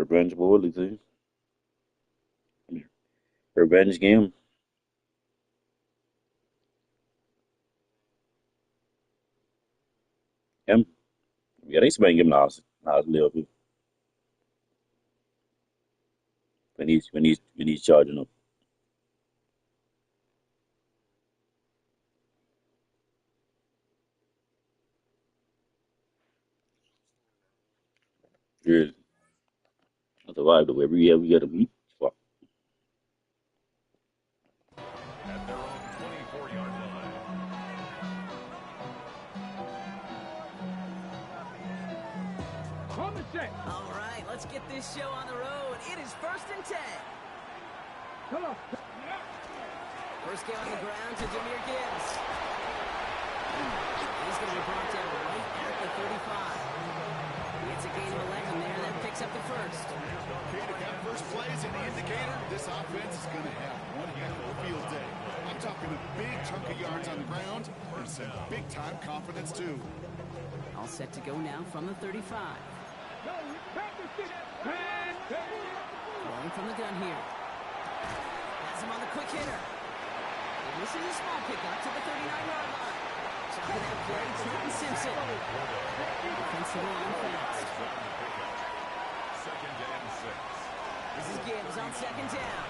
Revenge board, see. Revenge game. Em. Ja, det er ikke game nas Liverpool. When he's charging up. Yeah. That's a vibe though. Every year we get a beat. Fuck. At their own 24-yard line. From the set. All right, let's get this show on the road. It is 1st and 10. Come on. First game on the ground to Jahmyr Gibbs. He's going to be brought down right at the 35. It's a gain of 11 there. That picks up the first. Okay, to count first plays in the indicator, this offense is going to have one heck of a field day. I'm talking a big chunk of yards on the ground and some big-time confidence, too. All set to go now from the 35. Throwing from the gun here. Has him on the quick hitter. And this is a small pickup to the 39-yard line. Chopping that play, Trenton Simpson. Defensive line fast. Second and 6. This is Gibbs on second down.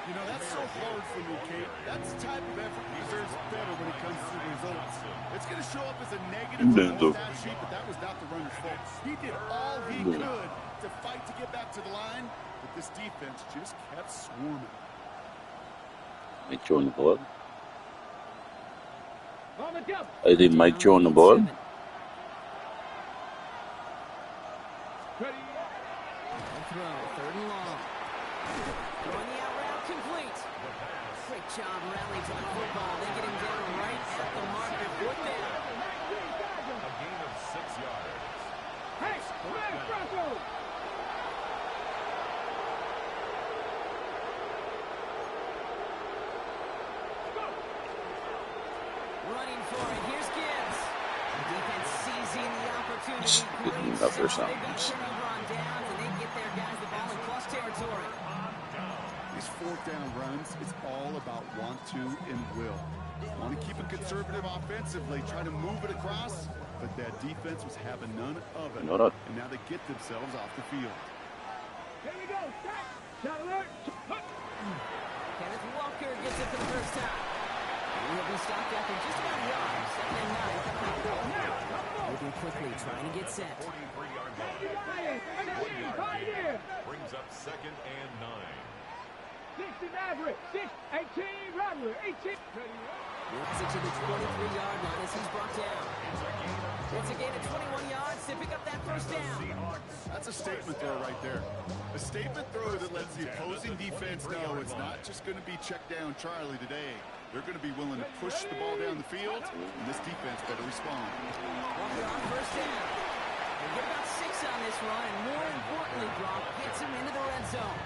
You know, that's so hard for me, Kate. That's the type of effort that deserves better when it comes to the results. It's going to show up as a negative on the stat sheet, but that was not the runner's fault. He did all he could to fight to get back to the line, but this defense just kept swarming. Mike Joe on the ball. I think Mike Joe on the ball. Throw, 3rd and long. Throwing the out route complete. Great job rallying to the football. They get him down right at the marker. 4th down. A gain of 6 yards. Hey, Bronco! Running for it. Here's Gibbs. The defense seizing the opportunity. Getting up there something. Run down, and they get their guys the ball in plus territory. These 4th down runs, it's all about want to and will. Want to keep it conservative offensively, try to move it across, but that defense was having none of it. And now they get themselves off the field. Here we go. Shot alert. Kenneth Walker gets it for the first time. He'll be stopped after just about a yard. 2nd and 9. Moving quickly, trying to get set. 43-yard line. 1 yard gain. Brings up 2nd and 9. 16 average. 18 robbery. 18. Gets it to the 23-yard line as he's brought down. It's a gain of 21 yards to pick up that first down. That's a statement throw right there. A statement throw that lets the opposing defense know it's not just going to be check down Charlie today. They're going to be willing to push the ball down the field, and this defense better respond. Walker on first down. They get about 6 on this run, and more importantly, Brock gets him into the red zone.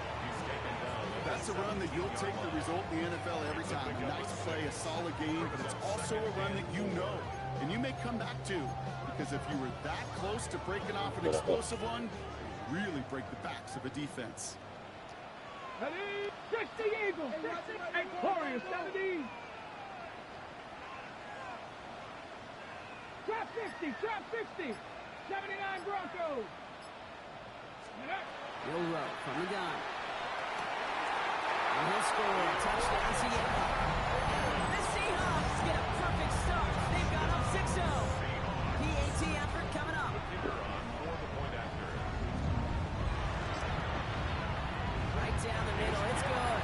That's a run that you'll take the result in the NFL every time. A nice play, a solid game, but it's also a run that you know, and you may come back to, because if you were that close to breaking off an explosive one, it would really break the backs of a defense. 60 Eagles, 68 Warriors, 70. Trap 60, 79 Broncos. Will Rowe from the gun. And he'll score a touchdown Seattle. The Seahawks get a perfect start. They've got up 6-0. PAT effort coming up. Right down the middle, it's good.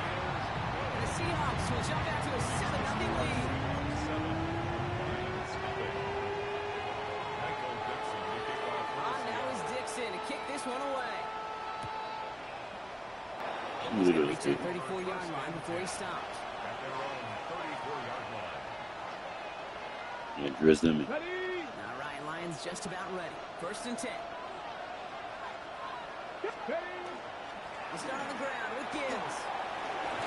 And the Seahawks will jump out to a 7-0 lead. On now is Dixon to kick this one away. He's going to reach the 34-yard line before he stops. At their own 34-yard line. Yeah, Driz them. All right, Lions just about ready. 1st and 10. We'll start on the ground with Gibbs.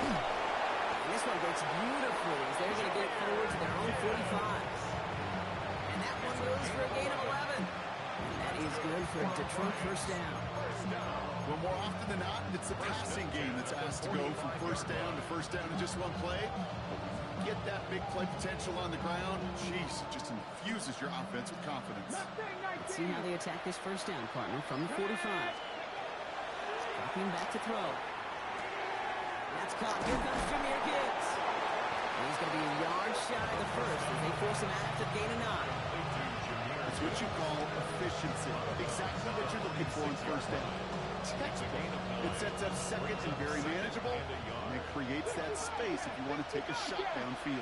And this one breaks beautifully as they're going to get it forward to their own 45. And that one goes for a gain of 11. And that is good for a Detroit first down. Well, more often than not, it's the passing game that's asked to go from first down in just one play. Get that big play potential on the ground. Jeez, it just infuses your offense with confidence. Let's see how they attack this first down, partner, from the 45. Dropping back to throw. That's caught. Here comes Jahmyr Gibbs. And he's going to be a yard shy of the first as they force him out after the gain of 9. That's what you call efficiency. Exactly what you're looking for in first down. Textbook. It sets up second and very manageable, and it creates that space if you want to take a shot downfield.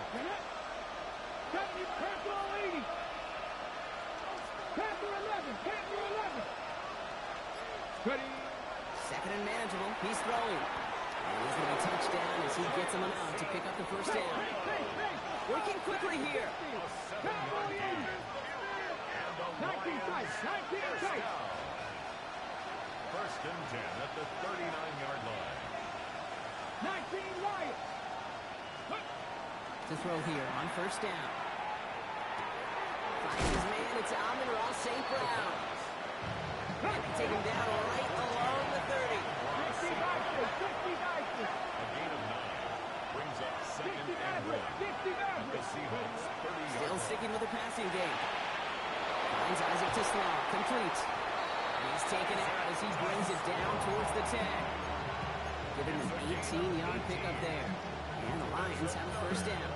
Second and manageable. He's throwing. And he's going to be touched down as he gets him out to pick up the first down. Working quickly here. 19 tight. First and 10 at the 39-yard line. 19 Lions. To throw here on first down. Finds his man. It's Amon-Ra St. Brown. And they take him down right along the 30. 60 A gain of 9 brings up second and 1. The Seahawks 30 Still yards. sticking with the passing game. Finds Isaac to Slaw. Complete. And he's taken out as he brings it down towards the 10. Giving him an 18-yard pickup there. And the Lions have a first down.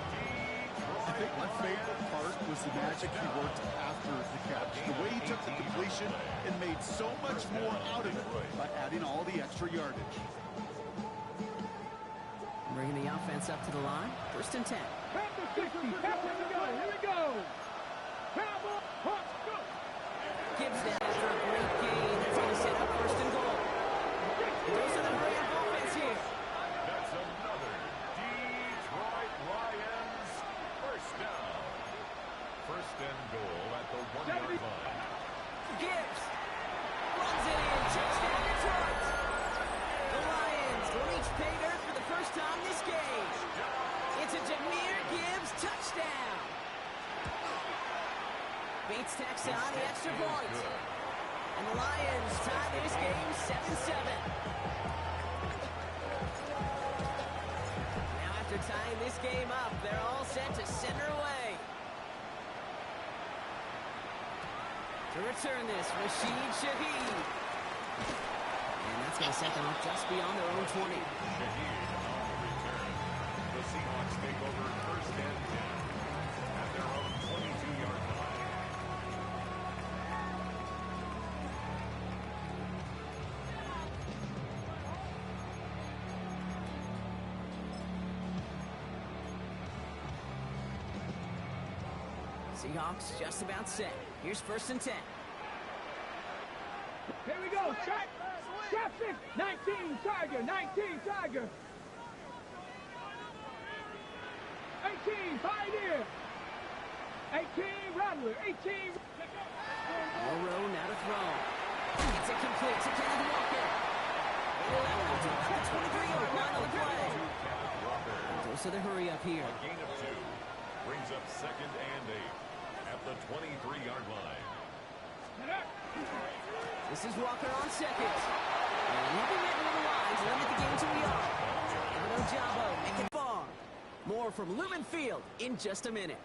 I think my favorite part was the magic he worked after the catch. The way he took the completion and made so much more out of it by adding all the extra yardage. Bringing the offense up to the line. First and 10. Panther 60. Here we go. Cowboy. Hawks, go. Gibbs down after a great gain. That's going to set up first and goal. Those are the hurry-up offense here. That's another Detroit Lions first down. First and goal at the 1-yard line. Gibbs runs it in. Touchdown Detroit. The Lions reach pay dirt for the first time this game. It's a Jahmyr Gibbs touchdown. Bates tacks on the extra point. And the Lions tie this game 7-7. Now after tying this game up, they're all set to center away. To return this, Rashid Shaheed. And that's going to set them up just beyond their own 20. Shaheed on the return. The Seahawks take over first and 10 at their own 22-yard line. Seahawks just about set. Here's first and 10. Here we go. Shot 6. 19 Tiger. 18 Pioneer. 18 Rattler. 18. Morrow now to throw. It's a complete to Kenneth Walker. The 23-yard line on the play. Those are the hurry up here. A gain of 2 brings up second and 8 at the 23-yard line. This is Walker on second. And he'll be written on the line to limit the game to a yard. David Ojabo making far. More from Lumen Field in just a minute.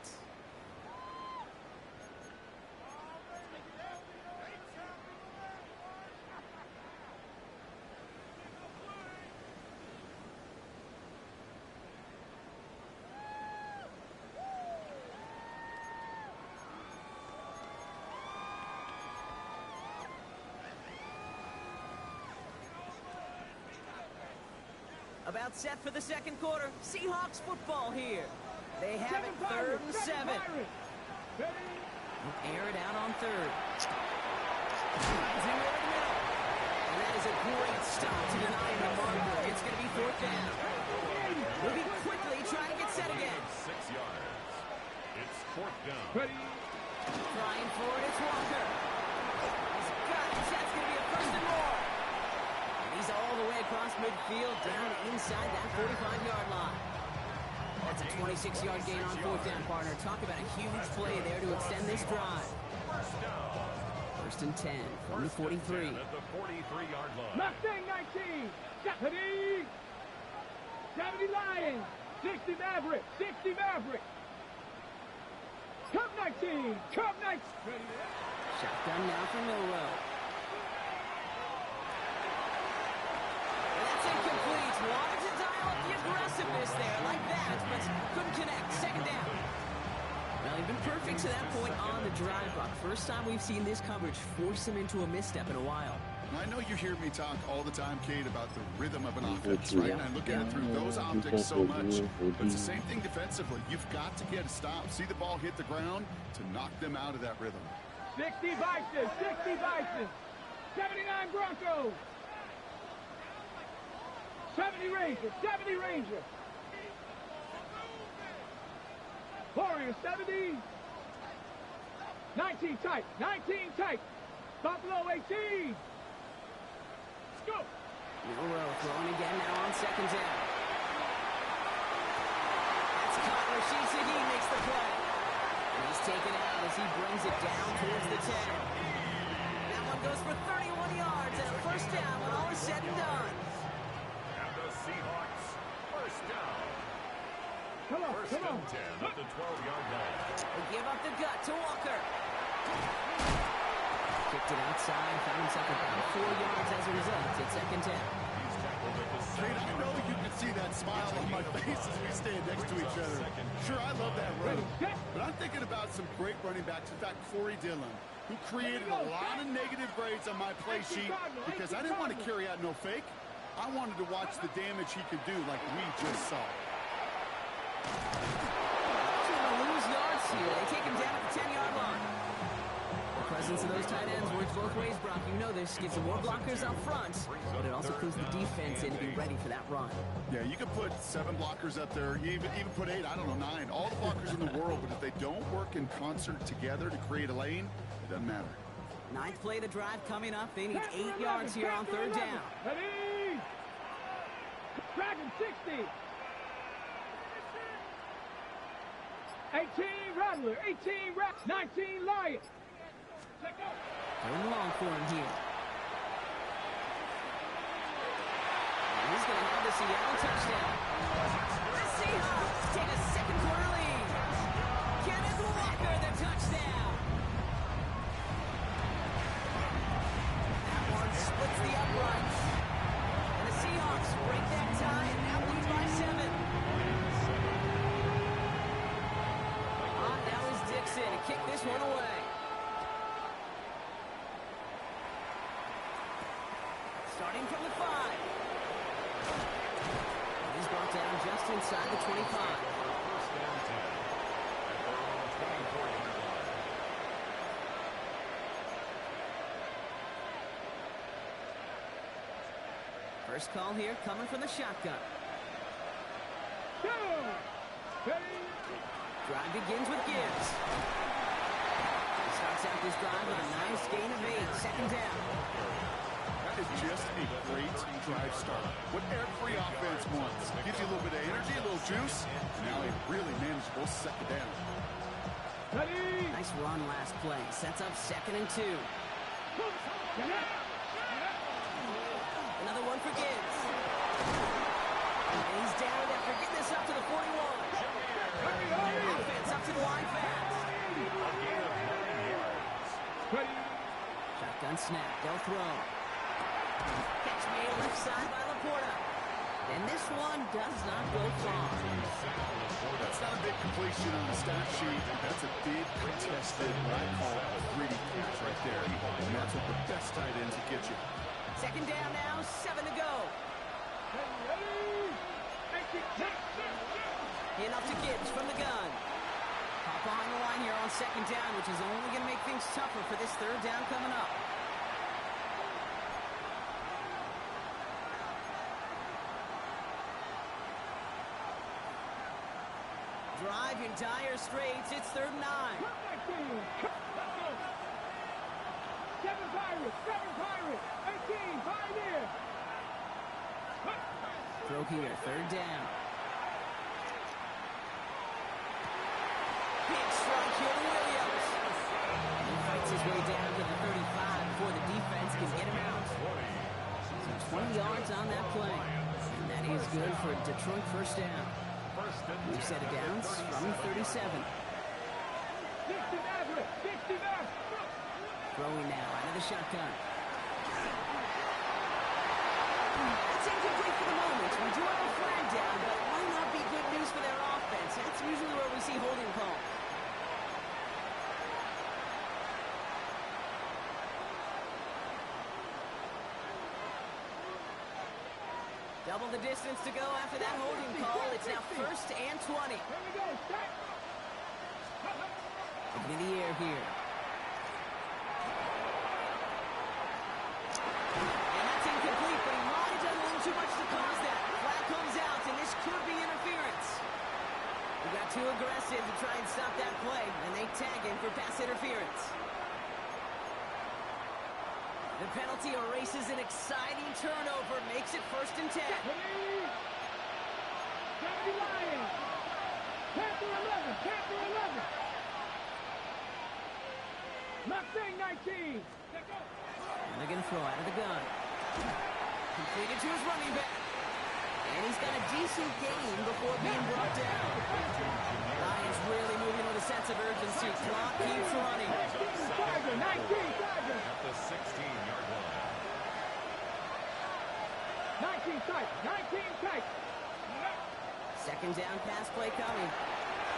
About set for the second quarter. Seahawks football here. They have it 3rd and 7. Air it out on 3rd. And that is a great stop to deny the marker. It's going to be 4th down. Moving quickly, trying to get set again. 6 yards. It's 4th down. Trying for it, it's Walker. He's got it. That's going to be a first and more. He's all the way across midfield, down inside that 45-yard line. That's a 26-yard gain on 4th down, partner. Talk about a huge play there to extend this drive. First and 10 from the 43. At the 43-yard line. Mustang 19, 70, 70 Lions, 60 Maverick, 60 Maverick. Cup 19, Cup 19. Shotgun now for Milrow. That's incomplete. Wanted to dial up the aggressiveness there like that, but couldn't connect. Second down. Well, he's been perfect to that point on the drive, Buck. First time we've seen this coverage force him into a misstep in a while. I know you hear me talk all the time, Kate, about the rhythm of an offense, right? And I look at it through those optics so much. But it's the same thing defensively. You've got to get a stop, see the ball hit the ground to knock them out of that rhythm. 60 Bison, 60 Bison, 79 Broncos, 70 Rangers, 70 Rangers. Warriors, 70, 19 tight, 19 tight, Buffalo 18. Let's go. Milrow throwing again now on second down. That's caught. Rashid Shaheed makes the play. And he's taken out as he brings it down towards the 10. That one goes for 31 yards and a first down when all is said and done. And the Seahawks, first down. Come on, First come on. and 10 at the 12-yard line. They give up the gut to Walker. Kicked it outside, found himself about 4 yards as a result. It's second down. He's tackled at the Kate, I know you can see that smile on my face as we stand next to each other. Sure, I love that run. But I'm thinking about some great running backs. In fact, Corey Dillon, who created a lot of negative grades on my play sheet because I didn't want to carry out no fake. I wanted to watch the damage he could do like we just saw. Trying to lose yards here. They take him down at the 10-yard line. The presence of those tight ends works both ways, Brock. You know this. Gives them more blockers up front, but it also clues the defense in to be ready for that run. Yeah, you could put 7 blockers up there. You even put 8, I don't know, 9. All the blockers in the world, but if they don't work in concert together to create a lane, it doesn't matter. Ninth play of the drive coming up. They need 8 yards here on third down. Ready? Dragon 60. 18 Rattler, 18 Rattler, 19 Lion. Going long for him here. And he's going to have the Seattle touchdown. The Seahawks take a second quarter lead. Kenneth Walker, the touchdown. That one splits the uprights. And the Seahawks break that tie and now lead by 7. Now is Dixon to kick this one away. Starting from the 5. He's brought down just inside the 25. First down 10 at their own 24-yard line. First call here coming from the shotgun. Go. Ready? Drive begins with Gibbs. He starts out this drive with a nice gain of 8. Second down. That is just a great drive start. What every offense wants. Gives you a little bit of energy, a little juice, and now a really manageable second down. Ready? Nice run last play. Sets up second and 2. Another one for Gibbs. And he's down after getting this up to the 41. Offense up to the line fast. Ready? Shotgun snap. They'll throw. Catch made left side by Laporta. And this one does not go far. That's not a big completion on the stat sheet. That's a big contested, what I call a gritty catch right there. And that's what the best tight ends will get you. Second down now, 7 to go. Ready? In up to Gibbs from the gun. Hop behind the line here on second down, which is only going to make things tougher for this third down coming up. Drive in dire straits. It's third and 9. Seven Pirates, 18, Pioneer. Throw here, third down. Big strike here to Williams. He fights Makes his way down to the 35 before the defense can get him out. So 20 yards on that play. And that is good for a Detroit first down. We've set it down from the 37. 69. Throwing now out of the shotgun. It's incomplete for the moment. We do have a flag down, but it might not be good news for their offense. That's usually where we see holding calls. Double the distance to go after that holding call. It's now 1st and 20. Here we go. Start. Looking in the air here. And that's incomplete, but he might have done a little too much to cause that. Flag comes out, and this could be interference. He got too aggressive to try and stop that play, and they tag him for pass interference. The penalty erases an exciting turnover, makes it 1st and 10. 70 Lions. Panther 11. Panther 11. Mustang 19. And they're going to throw out of the gun. Completed to his running back. And he's got a decent gain before being brought down. Lions really moving with a sense of urgency. Clock keeps running. 19. At the 16-yard line. 19 tight. 19 tight. Second down pass play coming.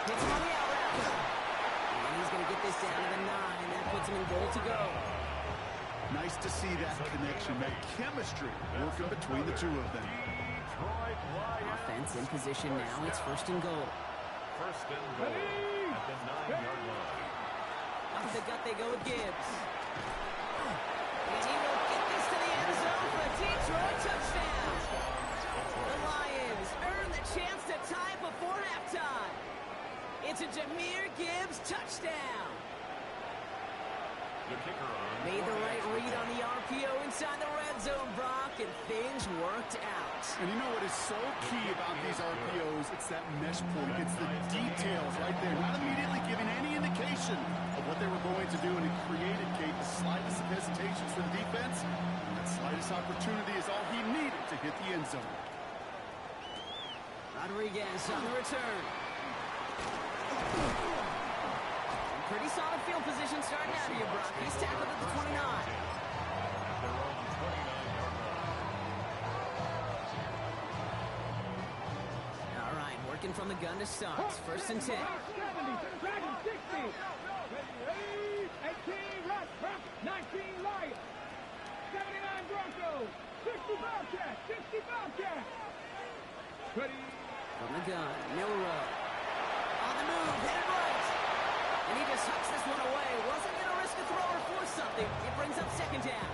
Hits him on the out route. And he's going to get this down to the 9. That puts him in goal to go. Nice to see that connection, that chemistry working between the two of them. Detroit Lions. Offense in position now. It's 1st and goal. 1st and goal at the 9-yard line. Off the gut they go with Gibbs. And he will get this to the end zone for a Detroit touchdown. The Lions earn the chance to tie before halftime. It's a Jahmyr Gibbs touchdown. The kicker on. Made the right read on the RPO inside the red zone, Brock, and things worked out. And you know what is so key about these RPOs? It's that mesh point. It's the details right there. Not immediately giving any indication of what they were going to do, and it created, Kate, the slightest of hesitations for the defense. And that slightest opportunity is all he needed to hit the end zone. Rodriguez on the return. Pretty solid field position starting out here, Brock. He's tackled at the 29. Their own 29-yard line. All right, working from the gun to start. 1st and 10. 70. Dragon 60. 18 Rush. 19 Lions. 79 Broncos. 60 Bobcats. 60 Bobcats. Ready. From the gun, Milrow. On the move, headed right. And he just hucks this one away. Wasn't going to risk a throw or force something. It brings up 2nd down.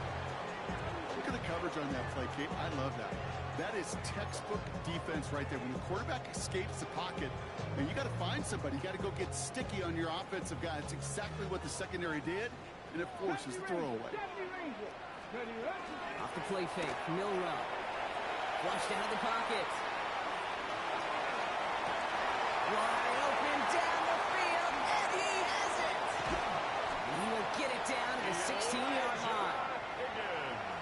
Look at the coverage on that play, Kate. I love that. That is textbook defense right there. When the quarterback escapes the pocket, and you got to find somebody. You got to go get sticky on your offensive guy. It's exactly what the secondary did, and it forces the throwaway. 70 Rangers. Ready, rush. Off the play fake, Milrow. Flushed out of the pocket. Wide open down the field, and he has it! And he will get it down to the 16-yard line.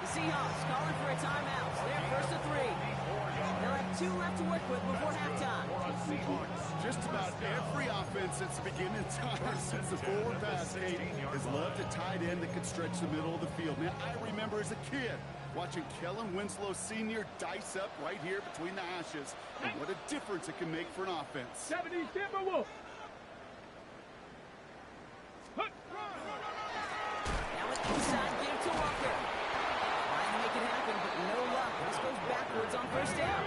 The Seahawks calling for a timeout. They're 1st and 3. They'll have 2 left to work with before halftime. Just about every offense since the beginning of time, since the forward pass, Kate, has loved a tight end that could stretch the middle of the field. Man, I remember as a kid watching Kellen Winslow Sr. dice up right here between the hashes. And what a difference it can make for an offense. 70 Timberwolves. Now an inside give to Walker. Trying to make it happen, but no luck. This goes backwards on 1st down.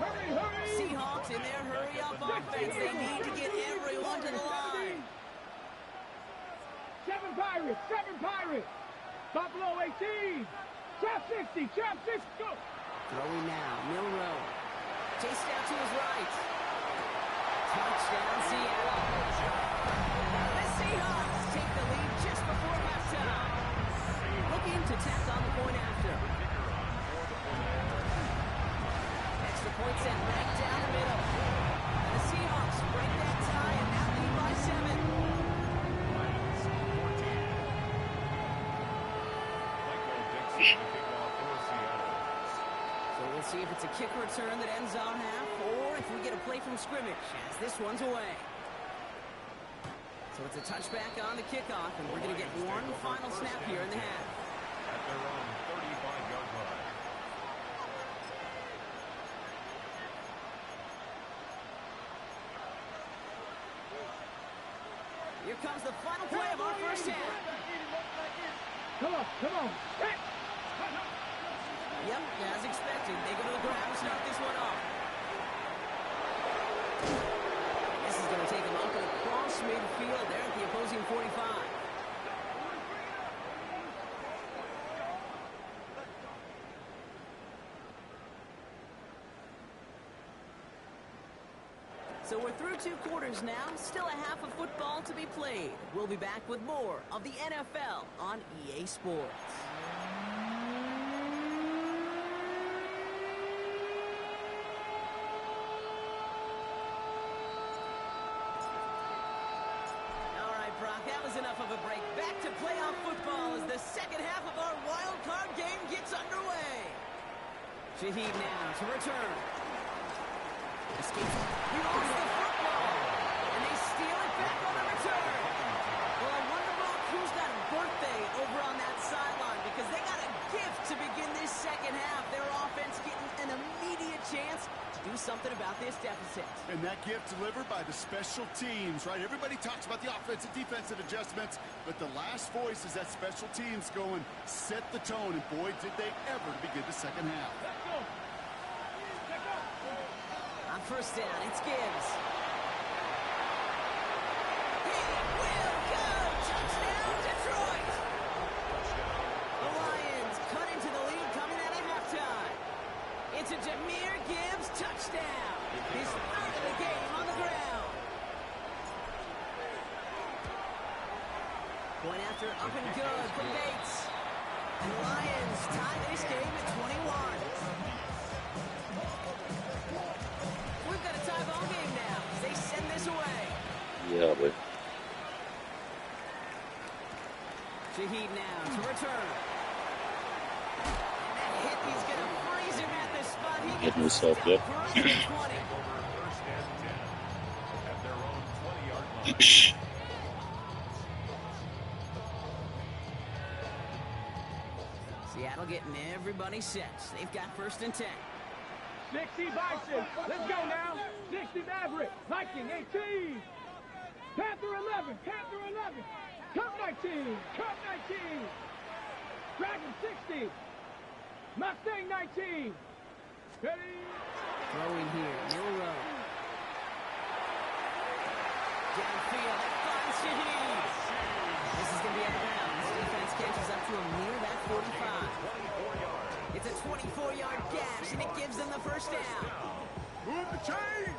Hurry, hurry. Seahawks in their hurry-up offense. They need to get everyone to the line. 7 Pirates. 7 Pirates. Buffalo 18. Trap 60. Trap 60. Go. Throwing now, Milrow. Chased out to his right. Touchdown, Seattle. The Seahawks take the lead just before halftime. Looking to tack on the point after. Extra point set right down the middle. And the Seahawks break that tie and now lead by 7. kickoff for Seattle. So we'll see if it's a kick return that ends our half, or if we get a play from scrimmage, as this one's away. So it's a touchback on the kickoff, and we're going to get one final snap here in the half. At their own 35-yard line. Here comes the final play of our first half. Come on, come on. Hey. Yep, as expected, they go to the ground to start this one off. This is going to take them up and across midfield there at the opposing 45. So we're through 2 quarters now, still a half of football to be played. We'll be back with more of the NFL on EA Sports. All right, Brock, that was enough of a break. Back to playoff football as the second half of our wild card game gets underway. Shaheed now to return. Escapes. He lost the football, and they steal it back on the return. Well, I wonder, Brock, who's got a birthday over on that sideline, because they got a gift to begin this second half. Their offense getting an immediate chance to do something about this deficit. And that gift delivered by the special teams, right? Everybody talks about the offensive, defensive adjustments, but the last voice is that special teams going, set the tone, and boy, did they ever begin the second half. Let's go. On first down, it's Gibbs. He will go! Touchdown, Detroit! The Lions cut into the lead coming out of halftime. It's a Jahmyr Gibbs touchdown. His third of the game on the ground. Point after up and good from Bates. And Lions tie this game at 21. We've got a tie ball game now. They send this away. Yeah, but Shaheed now to return. And that hit, he's going to freeze him at the spot. He getting gets himself stopped up. for us at 20. Over first and 10. At their own 20-yard line. Seattle getting everybody set. They've got first and 10. 60 Bison. Let's go now. 60 Maverick. Viking 18. Panther 11. Panther 11. Cup 19. Cup 19. Dragon 60. Mustang 19. Ready? Throwing here, Milrow. Downfield, that finds Shaheed. This is going to be out of bounds. Defense catches up to him near that 45. It's a 24-yard gash, and it gives them the first down. Move the chain!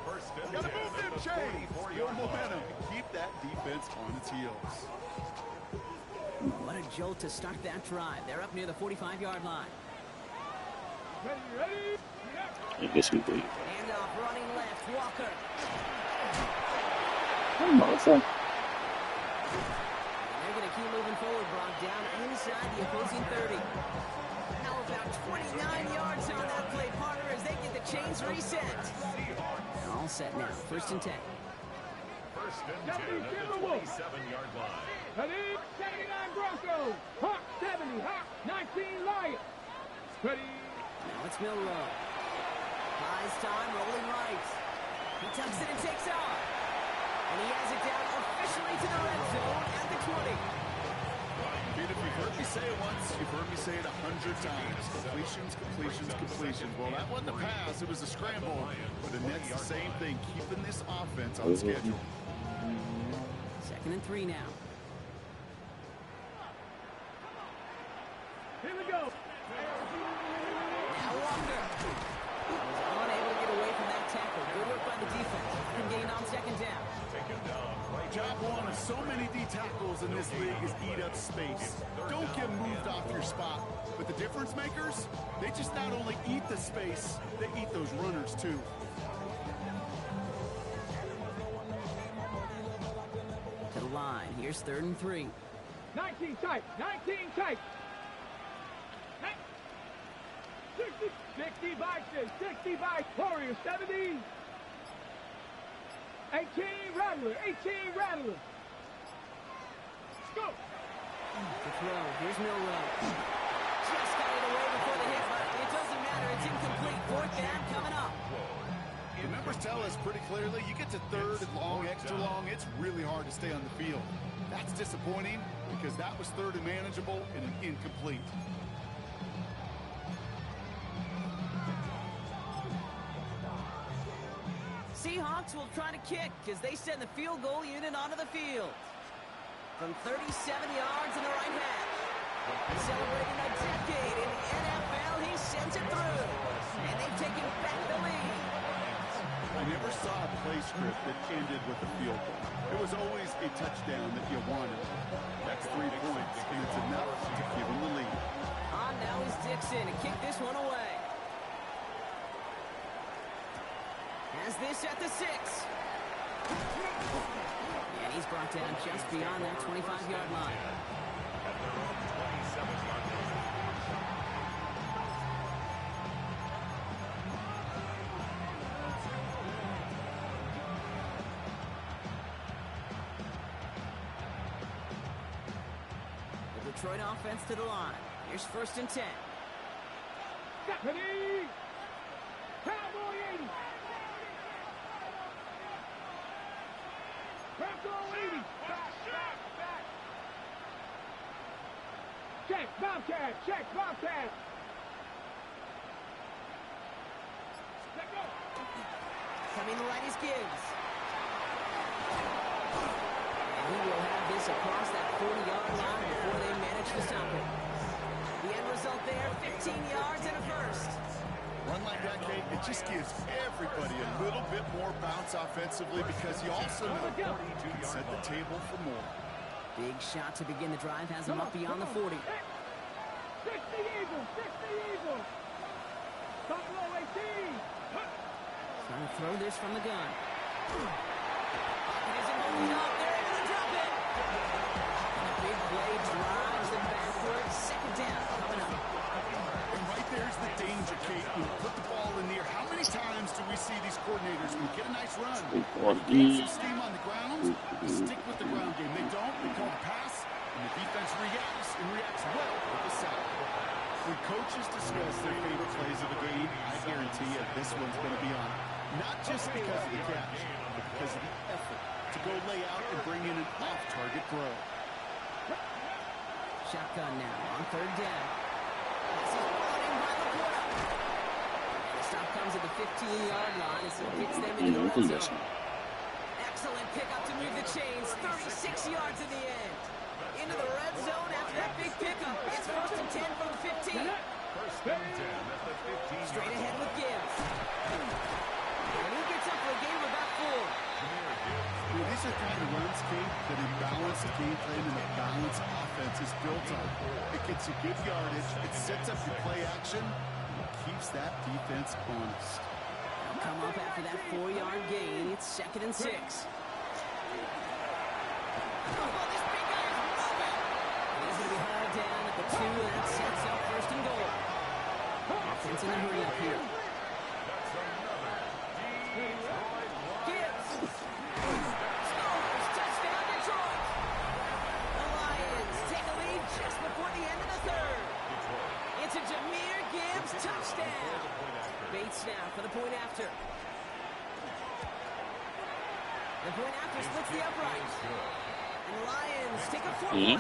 Gotta move them chains! Build momentum. Keep that defense on its heels. What a jolt to start that drive. They're up near the 45-yard line. Ready, ready? I guess we wait. Handoff running left, Walker. Oh, motherfucker. They're going to keep moving forward, Brock, down inside the opposing 30. Now about 29 yards on that play, Parker, as they get the chains reset. All set now, first and 10. First and 10 at the 27-yard line. Ready? 79 Broncos. Hawk 70. Hawk 19 Lions. Ready? Now it's Milrow. Buys time, rolling right. He tucks it and takes off. And he has it down officially to the red zone at the 20. Pete, if you've heard me say it once, you've heard me say it 100 times. Completions, completions, completions. Well, that wasn't a pass, it was a scramble. But the Nets, the same thing, keeping this offense on schedule. Second and 3 now. Here we go. Now Walker. Was unable to get away from that tackle. Good work by the defense. And gained on second down. Job one of so many D tackles in this league is eat up space. Don't get moved off your spot. But the difference makers, they just not only eat the space, they eat those runners too. To the line. Here's third and 3. 19 tight. 19 tight. 19 60 boxes, 60 boxes. Warriors 70. 18 Rattler, 18 Rattler. Go. The throw. Here's Milrow. Just got it away before the hit, but it doesn't matter. It's incomplete. Fourth down coming up. The numbers tell us pretty clearly, you get to third and long, extra long, it's really hard to stay on the field. That's disappointing because that was third and manageable and an incomplete. Seahawks will try to kick as they send the field goal unit onto the field. From 37 yards in the right half. Celebrating a decade in the NFL, he sends it through. And they've taken back the lead. I never saw a play script that ended with a field goal. It was always a touchdown that you wanted. That's 3 points, and it's enough to give them the lead. On now is Dixon to kick this one away. Has this at the 6. And he's brought down just beyond that 25-yard line. At their own 27-yard line. The Detroit offense to the line. Here's 1st and 10. Stephanie. Cowboy 80. Cowboy 80. Check, Bobcat. Check, Bobcat. Let go. Coming to right is Gibbs. And he will have this across that 40-yard line before they manage to stop it. The end result there, 15 yards and a first. Run like that, Kate, it just gives everybody a little bit more bounce offensively because you also know you can set the table for more. Big shot to begin the drive has him up beyond the 40. 60 Eagles, 60 Eagles. Buffalo 18. Trying to throw this from the gun. He isn't holding up. They're able to drop it. And a big play drives them backwards. Second down coming up. And right there's the danger, Kate. When you put the ball in the air, how many times do we see these coordinators when you get a nice run, get some steam on the ground, they stick with the ground game. They don't, they call the pass, and the defense reacts, and reacts well with the sack. When coaches discuss their favorite plays of the game, I guarantee you this one's going to be on. Not just because of the catch, but because of the effort to go lay out and bring in an off-target throw. Shotgun now on 3rd down. This is brought in by the quarter. And the stop comes at the 15-yard line as he gets them into the red zone. Excellent pickup to move the chains. 36 yards in the end. Into the red zone after that big pickup. It's 1st and 10 from the 15. First and 10 at the 15. Straight ahead with Gibbs. And he gets up for a gain of about 4. Well, these are kind of runs, Kate, that a balanced game plan and a balanced offense is built on. It gets you good yardage, it sets up your play action, and it keeps that defense honest. They'll come up after that 4-yard gain. It's 2nd and 6. Oh, this big guy is moving. He's going to be hauled down at the 2, and that sets up 1st and goal. Offense in the hurry up here. Gibbs. Scores. Touchdown, Detroit. The Lions take a lead just before the end of the 3rd. It's a Jahmyr Gibbs touchdown. Bates now for the point after. The point after splits the upright. And the Lions take a 4-point lead.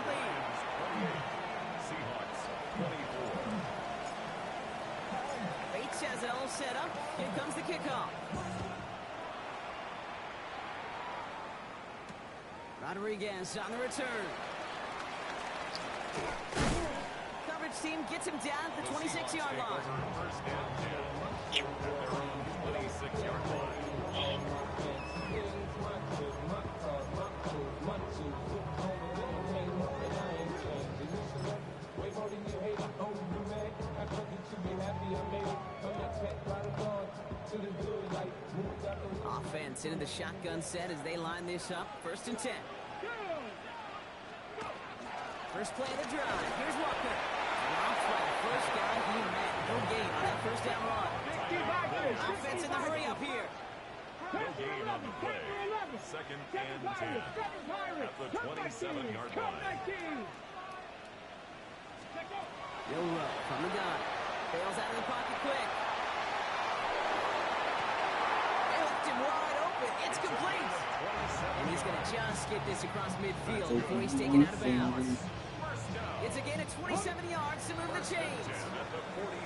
Seahawks 24. Bates has it all set up. Here comes the kickoff. Rodriguez on the return. Coverage team gets him down at the 26-yard line. First down 10. At their own 26-yard line. Offense into the shotgun set as they line this up. 1st and 10. First play of the drive. Here's Walker. And off flat. First guy he met. No gain on that first first down run. Offense in the hurry up here. No gain on the play. Second and 10 at the 27-yard line. Bill Rowe from the gun. Bails out of the pocket quick. They left him wide open. It's complete. And he's going to just get this across midfield before he's taken out of bounds. It's a gain of 27 yards to move the chains.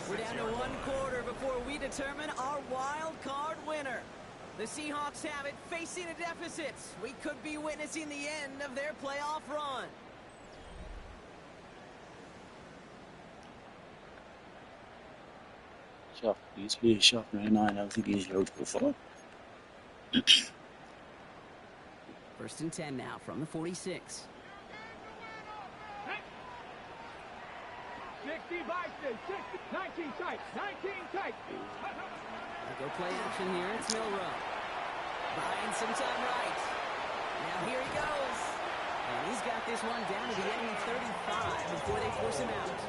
We're down to 1 quarter before we determine our wild card winner. The Seahawks have it, facing a deficit. We could be witnessing the end of their playoff run. Schafft, die ist wie schaffen hinein, aber sie geht losgefahren. First and 10 now from the 46. 60 Vikings, 19 tight, 19 tight. Go play action here. It's Milrow. Buying some time right. Now here he goes. And he's got this one down to the enemy 35 before they force him out.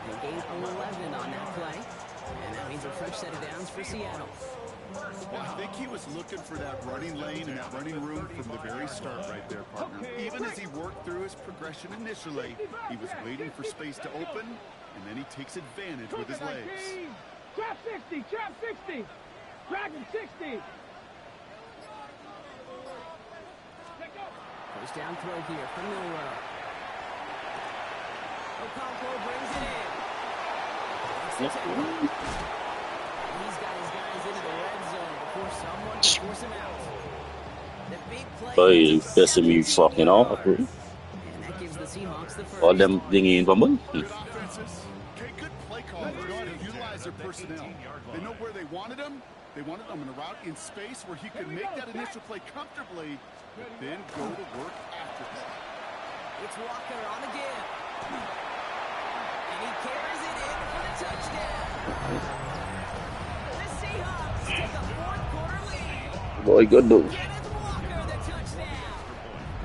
They gain 11 on that play. And that means a fresh set of downs for Seattle. Well, I think he was looking for that running lane and that running room from the very start right there, partner. Even as he worked through his progression initially, he was waiting for space to open, and then he takes advantage with his legs. Trap 60, trap 60. Dragon 60. First down throw here from Milrow. Okonkwo brings it in. He's got his guys into the red zone before someone can force him out. The big play. Ôi, pissing me fucking off. And that gives the Seahawks the first. All them thingy in Bumble. Good offenses. Okay, good play callers know how to utilize their personnel. They know where they wanted him. They wanted him in a route in space where he could make that initial play comfortably, but then go to work after that. It's Walker on the give. And he carries it in for the touchdown. The Seahawks take a fourth-quarter lead. Boy, good dude. Kenneth Walker, the touchdown.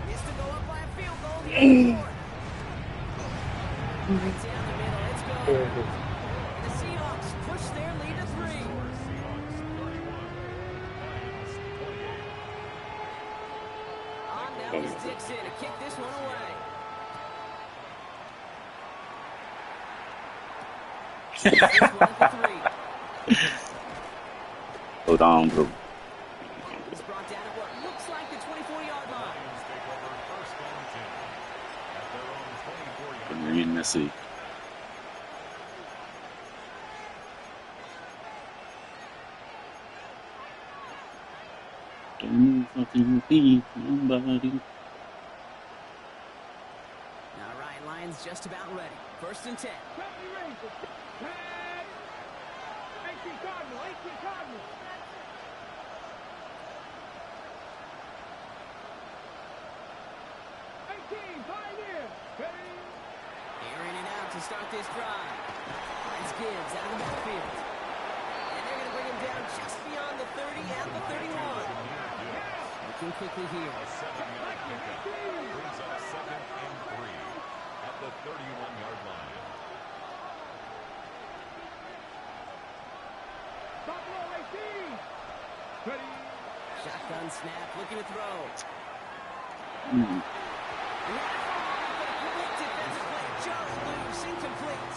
Is to go up by a field goal here in the fourth. Right down the middle, it's good. The Seahawks push their lead to 3. On now is Dixon to kick this one away. This one at the 3. Hold on, bro. He's brought down at what looks like the 24-yard line. Been reading messy. Don't fucking be nobody. All right, Lions just about ready. First and 10. 18 Cardinal, 18 Cardinal. 18, Pioneer. Airing it out to start this drive. Finds Gibbs out of the backfield. And they're going to bring him down just beyond the 30 and the 31. Looking quickly here. A 7-yard pickup brings up 2nd and 3 at the 31-yard line. Buffalo 18. Ready. Shotgun snap, looking to throw. Defensive play, just loose, incomplete.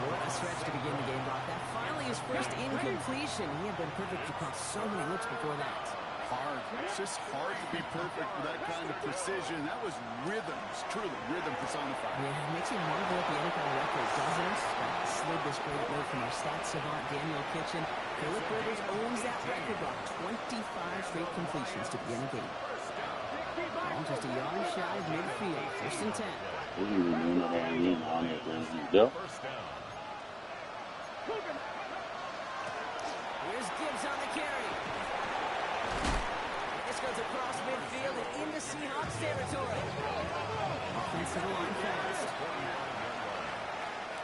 What a stretch to begin the game, Brock. That finally his first incompletion. He had been perfect across so many looks before that. Hard. It's just hard to be perfect with that kind of precision. That was rhythm. It's truly rhythm personified. Yeah, it makes you marvel at the NFL record, doesn't it? Slid this great note from our stats savant, Daniel Kitchen. Phillip Rivers owns that record, Brock. 25 straight completions to begin the game. Ball just a yard shy of midfield. First and 10. Here's Gibbs on the carry. This goes across midfield and into Seahawks territory. Offensive line fast.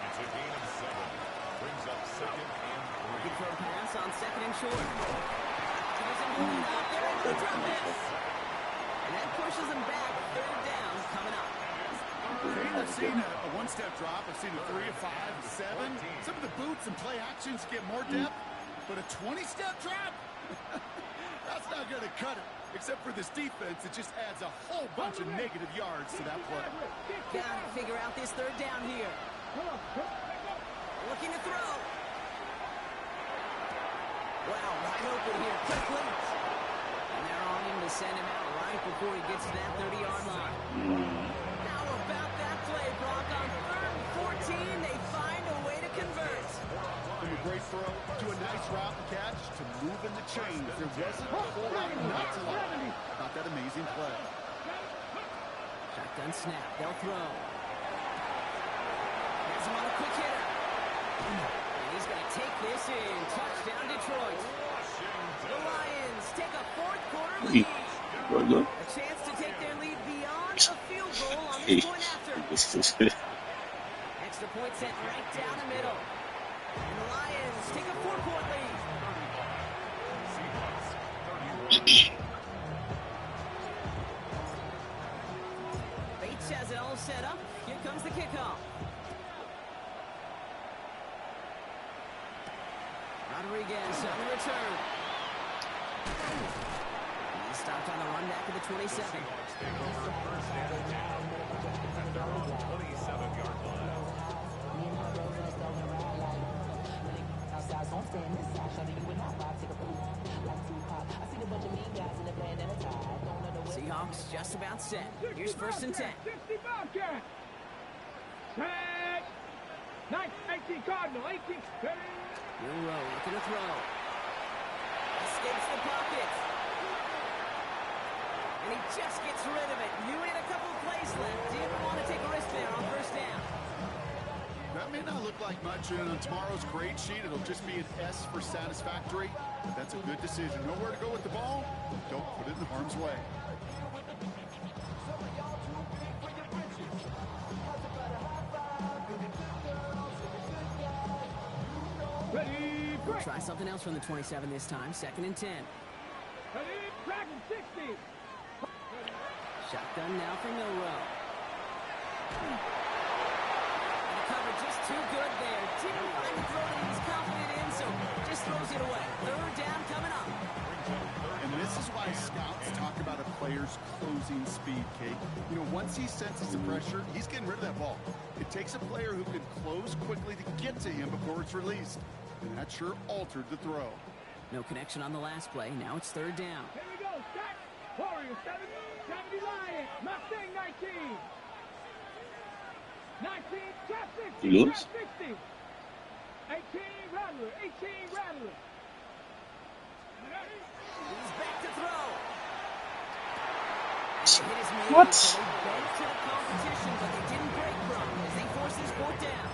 It's a gain of 7. Brings up 2nd and 3. Looking for a pass on 2nd and short. Doesn't move out there into the drop pass. And that pushes them back. 3rd down coming up. I've seen a one-step drop. I've seen a 3, a 5, a 7. Some of the boots and play actions get more depth, but a 20-step drop? That's not going to cut it. Except for this defense, it just adds a whole bunch of negative yards to that play. Got to figure out this third down here. Looking to throw. Wow, wide open here. Quickly. And they're on him to send him out right before he gets to that 30-yard line. How about that play, Brock? On 3rd and 14, they find a way to convert. From a great throw to a nice route and catch to moving the chains. There wasn't a whole lot not to like about that amazing play. Shotgun snap. They'll throw. Has him on a quick hitter. And he's going to take this in. Touchdown, Detroit. The Lions take a fourth-quarter lead. A chance to take their lead beyond a field goal on this point after. Extra point sent right down the middle. And the Lions take a 4-point lead. Bates has it all set up. Here comes the kickoff. Rodriguez on the return. He stopped on the run back at the 27. Seahawks just about set. Here's 1st and 10. 60 Bobcat. Tag. 18 Cardinal. 18. Milrow looking to throw. Escapes the pocket. And he just gets rid of it. You had a couple of plays left. Didn't want to take a risk there on 1st down. That may not look like much, and on tomorrow's grade sheet, it'll just be an S for satisfactory. But that's a good decision. Know where to go with the ball. Don't put it in harm's way. We'll try something else from the 27 this time. 2nd and 10. Dragon 60. Shotgun now for Milrow. And the cover just too good there. Didn't find the throw that he was confident in, so just throws it away. 3rd down coming up. And this is why scouts talk about a player's closing speed, Kate. You know, once he senses the pressure, he's getting rid of that ball. It takes a player who can close quickly to get to him before it's released. And that sure altered the throw. No connection on the last play. Now it's 3rd down. Here we go. Stack. Warriors 70 Lions. Mustang 19. 19 Trap 60. You lose? Trap 60. 18 Rattler. 18 Rattler. He's back to throw. And they hit his knee, What? So they bent to the competition, but they didn't break from as they force this 4th down.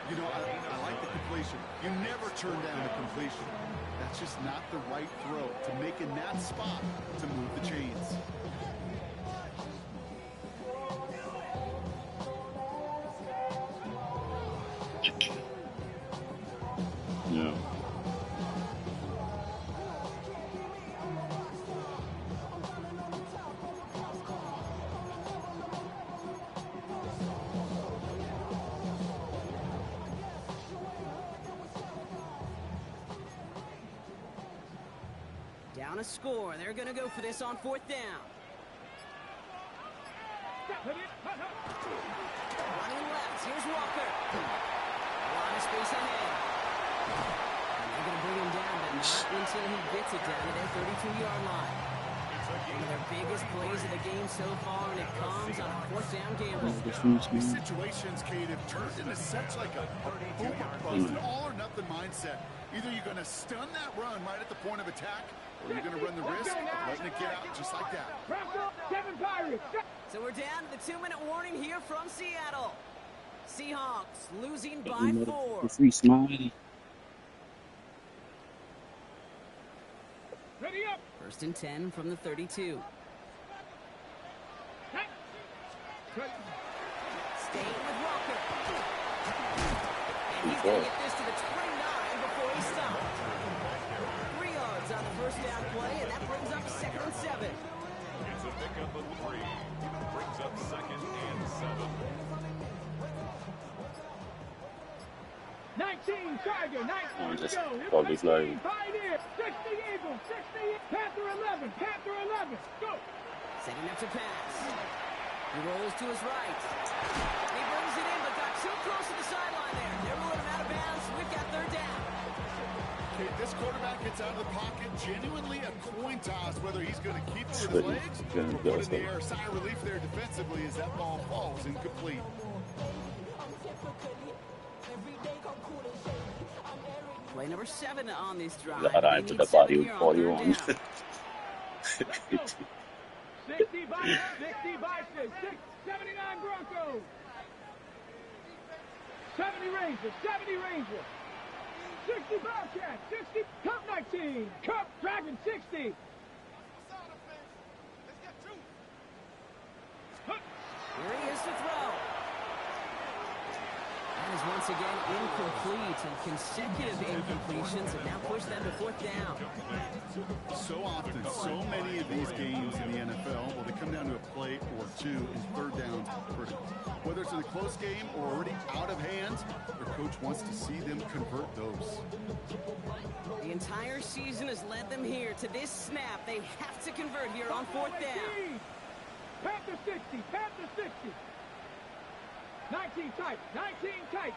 You know, I like the completion. You never turn down a completion. That's just not the right throw to make in that spot to move the chains. Yeah. Down a score. They're going to go for this on 4th down. Running left. Here's Walker. A lot of space ahead. And they're going to bring him down, but not until he gets it down to their 32-yard line. One of their biggest plays of the game so far, and it comes on a 4th down gamble. These situations, Kate, have turned into such like a boom or bust, an all-or-nothing mindset. Either you're going to stun that run right at the point of attack, or you're going to run the risk of letting it get out just like that. So we're down to the 2-minute warning here from Seattle. Seahawks losing by 4. The free smiley. Ready up. 1st and 10 from the 32. Staying with Walker. And he's going to get this to the 29 before he stops. 3 yards on the 1st down play, and that brings up 2nd and 7. to pick up a 3. Brings up 2nd and 7. 19 Tiger, 19 to Just go. call this 19 line. Pioneer, 60 Eagle, 60 Panther 11, Panther 11. Go. Setting up to pass. He rolls to his right. He brings it in, but got too close to the sideline there. They're ruling him out of bounds. We've got 3rd down. Okay, this quarterback gets out of the pocket, genuinely a coin toss whether he's going to keep it with his legs or put it in the air. Sigh of relief there defensively as that ball falls incomplete. Play number 7 on this drive. God, I They put need the 7 body here on 41. 3rd down. 60 Bison, 79 Broncos. 70 Rangers, 70 Rangers. 60 Bobcats, 60 Cup 19, Cup Dragon 60. Here he is to throw. That is once again incomplete, and consecutive incompletions have now pushed them to 4th down. So often, so many of these games in the NFL, well, they come down to a play or two in 3rd downs. Whether it's in a close game or already out of hands, their coach wants to see them convert those. The entire season has led them here to this snap. They have to convert here on 4th down. Panther 60, Panther 60. 19 tight, 19 tight.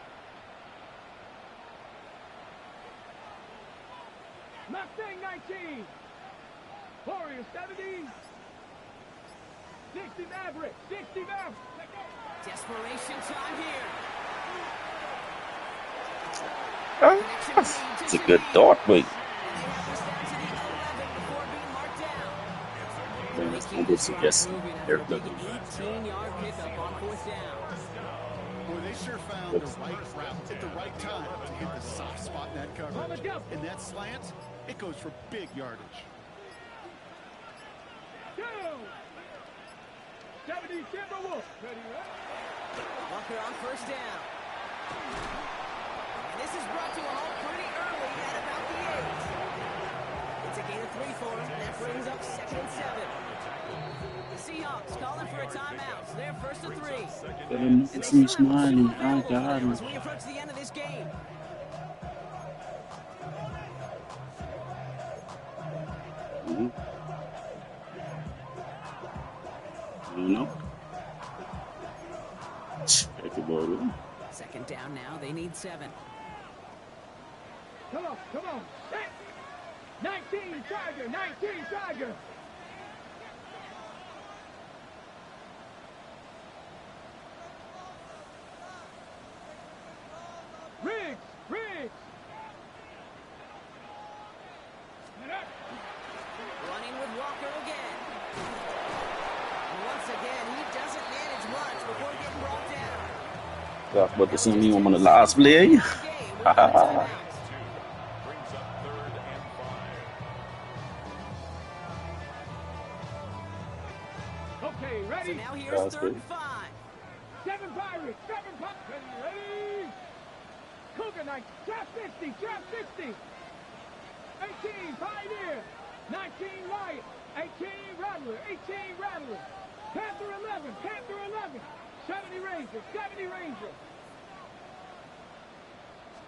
Mustang 19. Warrior 70. 60 Maverick, 60 Maverick. Desperation time here. It's a good thought, wait. I would suggest they're looking. 18-yard pickup on 4th down. Boy, they sure found the right route at the right time to hit the soft spot in that coverage. And that slant, it goes for big yardage. 70 Timberwolves. Ready, Walker on 1st down. And this is brought to a halt pretty early at about the 8. It's a gain of 3 for him. That brings up 2nd and 7. The Seahawks calling for a timeout. So they're 1st and 3. And they still have a Super Bowl as we approach the end of this game. I don't know. Check the ball. 2nd down now. They need 7. Come on, come on. 19 Tiger, 19 Tiger. Riggs, Riggs. Running with Walker again. And once again, he doesn't manage much before getting brought down. Got what the see me on the last play. Haha. Brings up 3rd and 5. Okay, ready? So now here's That's 3rd good. and 5. 7 Pirates, 7 Pirates. Ready? Cougar Knight, trap 60, trap 60. 18 Pioneer, 19 Riot, 18 Rattler, 18 Rattler. Panther 11, Panther 11. 70 Rangers, 70 Rangers.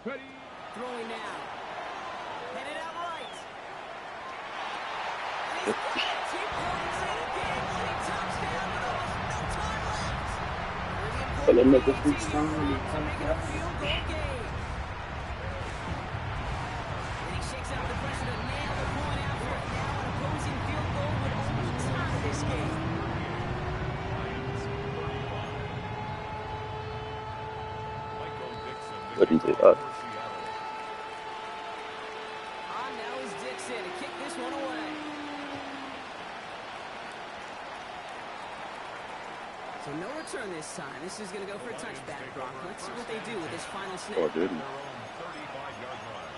Ready? Throwing now. Headed out right. And he's got it. He points it again. Winning touchdown, but almost no time left. But Really then make a important big to sound. make it a field goal game. And he shakes out the pressure to nail the point after it. Now an opposing field goal would only tie this game. Michael Dixon. Couldn't do that. For Seattle. On now is Dixon to kick this one away. So no return this time. This is going to go for a touchback, Brock. Let's see what they do with this final snap. Or didn't. Their own 35-yard line.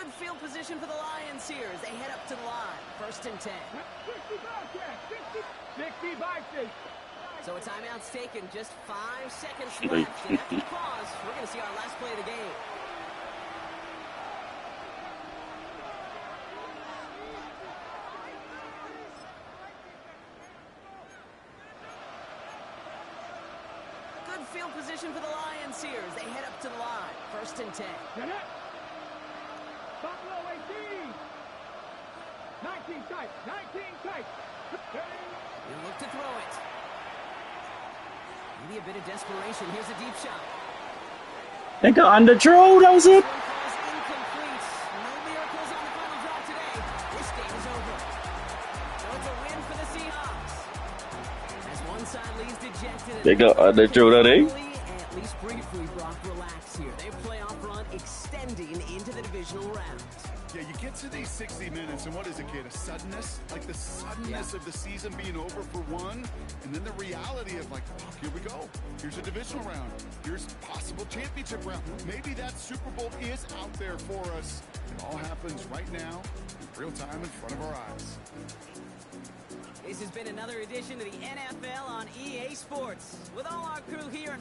Good field position for the Lions here as they head up to the line. 1st and 10. 60 Vikings. So a timeout's taken. Just 5 seconds left. And after the pause, we're going to see our last play of the game. Good field position for the Lions here as they head up to the line. 1st and 10. Buffalo 18. 19 tight. 19 tight. They look to throw it. Maybe a bit of desperation. Here's a deep shot. They got underthrow. That was it. Phone call's incomplete. No miracles on the final drive today. This game is over. So it's a win for the Seahawks. As one side leads dejected. They got underthrow that, eh? At least briefly, Brock, relax here. Their playoff run extending into the divisional round. Yeah, you get to these 60 minutes, and what is it, kid? A suddenness? Like the suddenness of the season being over for one, and then the reality of, like, oh, here we go. Here's a divisional round. Here's possible championship round. Maybe that Super Bowl is out there for us. It all happens right now, in real time, in front of our eyes. This has been another edition of the NFL on EA Sports. With all our crew here in